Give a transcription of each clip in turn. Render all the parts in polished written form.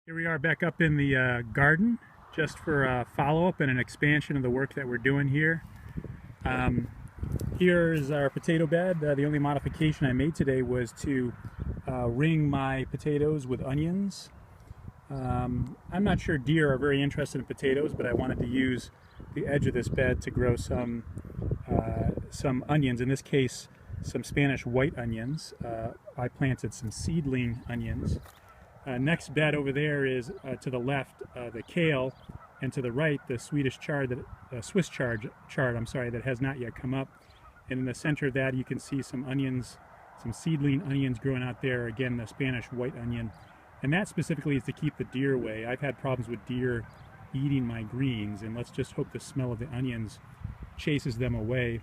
Here we are back up in the garden just for a follow-up and an expansion of the work that we're doing here. Here is our potato bed. The only modification I made today was to ring my potatoes with onions. I'm not sure deer are very interested in potatoes, but I wanted to use the edge of this bed to grow some onions. In this case, some Spanish white onions. I planted some seedling onions. Next bed over there is to the left the kale, and to the right the Swedish chard, Swiss chard, that has not yet come up. And in the center of that you can see some onions, some seedling onions growing out there. Again, the Spanish white onion, and that specifically is to keep the deer away. I've had problems with deer eating my greens, and let's just hope the smell of the onions chases them away.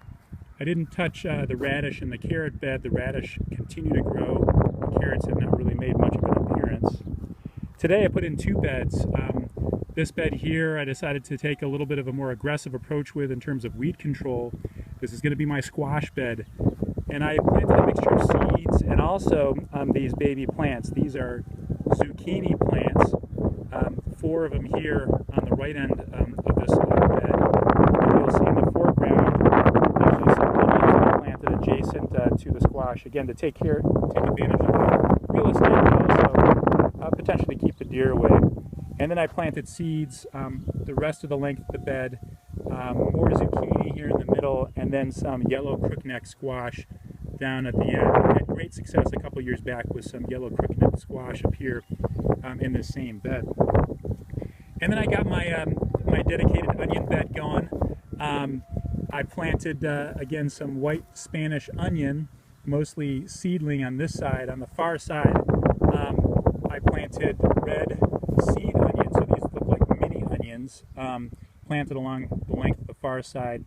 I didn't touch the radish and the carrot bed. The radish continue to grow. The carrots have not really made much of an appearance. Today I put in two beds. This bed here I decided to take a little bit of a more aggressive approach with in terms of weed control. This is going to be my squash bed. And I planted a mixture of seeds and also these baby plants. These are zucchini plants. Four of them here on the right end of this bed. And you'll see in the foreground actually some onions that are planted adjacent to the squash. Again, to take advantage of real estate, but also potentially keep the deer away. And then I planted seeds the rest of the length of the bed, more zucchini here in the middle, and then some yellow crookneck squash down at the end. I had great success a couple years back with some yellow crookneck squash up here in the same bed. And then I got my my dedicated onion bed going. I planted again some white Spanish onion, mostly seedling on this side. On the far side I planted red seed onions, so these look like mini onions, planted along the length of the far side.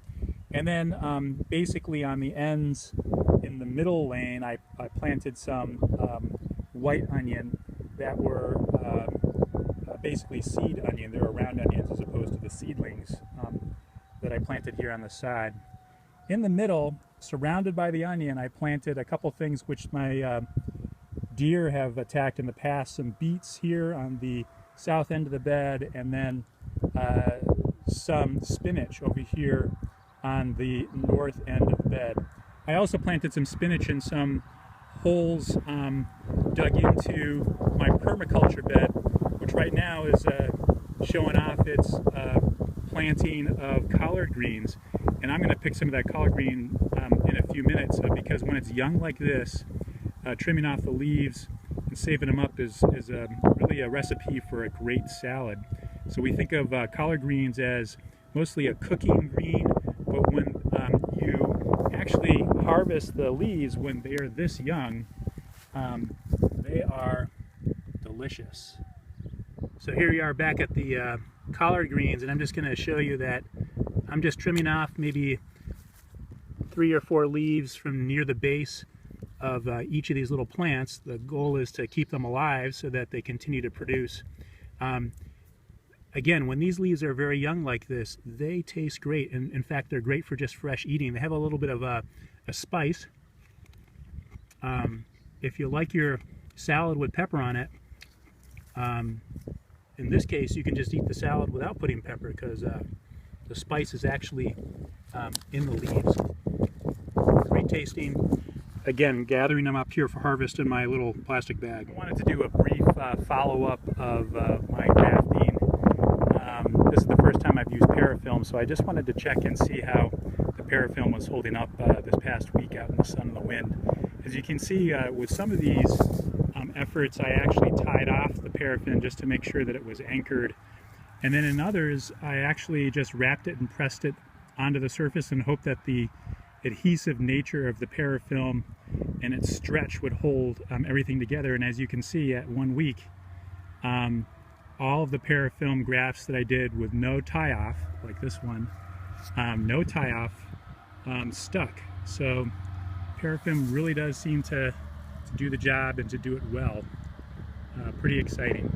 And then basically on the ends in the middle lane I planted some white onion that were basically seed onion. They're round onions as opposed to the seedlings that I planted here on the side. In the middle, surrounded by the onion, I planted a couple things which my deer have attacked in the past. Some beets here on the south end of the bed, and then some spinach over here on the north end of the bed. I also planted some spinach in some holes dug into my permaculture bed, which right now is showing off its planting of collard greens. And I'm going to pick some of that collard green in a few minutes because when it's young like this, trimming off the leaves and saving them up is really a recipe for a great salad. So we think of collard greens as mostly a cooking green, but when you actually harvest the leaves when they are this young, they are delicious. So here we are back at the collard greens, and I'm just going to show you that I'm just trimming off maybe 3 or 4 leaves from near the base of each of these little plants. The goal is to keep them alive so that they continue to produce. Again, when these leaves are very young like this, they taste great, and in fact they're great for just fresh eating. They have a little bit of a spice. If you like your salad with pepper on it, in this case you can just eat the salad without putting pepper because the spice is actually in the leaves. Great tasting. Again, gathering them up here for harvest in my little plastic bag. I wanted to do a brief follow-up of my grafting. This is the first time I've used parafilm, so I just wanted to check and see how the parafilm was holding up this past week out in the sun and the wind. As you can see, with some of these efforts, I actually tied off the paraffin just to make sure that it was anchored. And then in others, I actually just wrapped it and pressed it onto the surface and hoped that the adhesive nature of the parafilm and its stretch would hold everything together. And as you can see, at 1 week, all of the parafilm grafts that I did with no tie-off, like this one, no tie-off, stuck. So parafilm really does seem to do the job and to do it well. Pretty exciting.